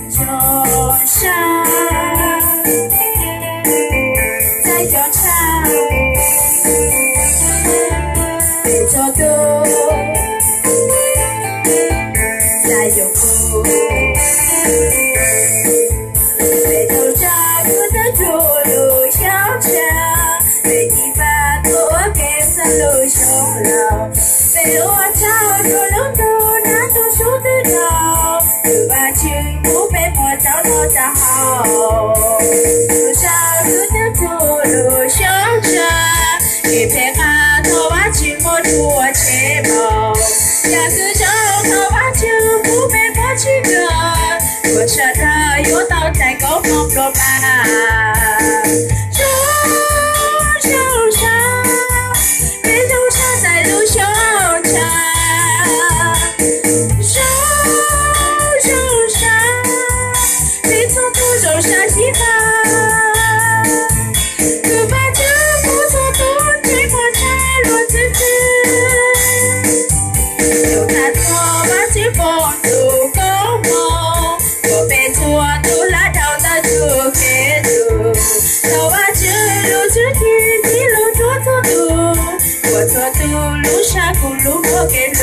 就像在交叉，别走动，在有空，别走着我的土路小桥，别地方我给上路上了，被我操作路途那都数得到，不把全部被我找到的好，路上路的土路小桥，一片花头发去摸出我睫毛，两只手头发就不被我去割，我舌头又倒在高峰落吧。手手上，别头插在路小桥，手手上，别从土手上洗发，可把这不错都推过才落自己。有他错把去风度高梦，我被错都拉到的主给度，头发去路之天地路做错度，我错度路上不路我给路。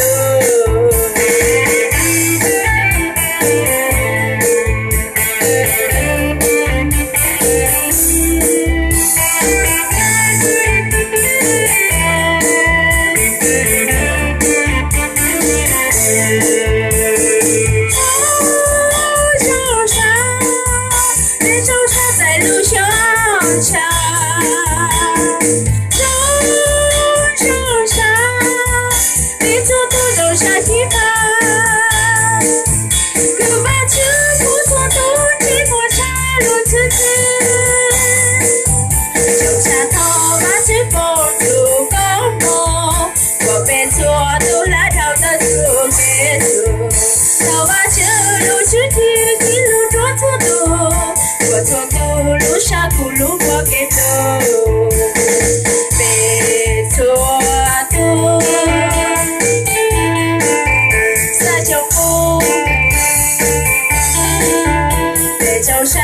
咕噜我给走，别错多，撒娇风，别走上。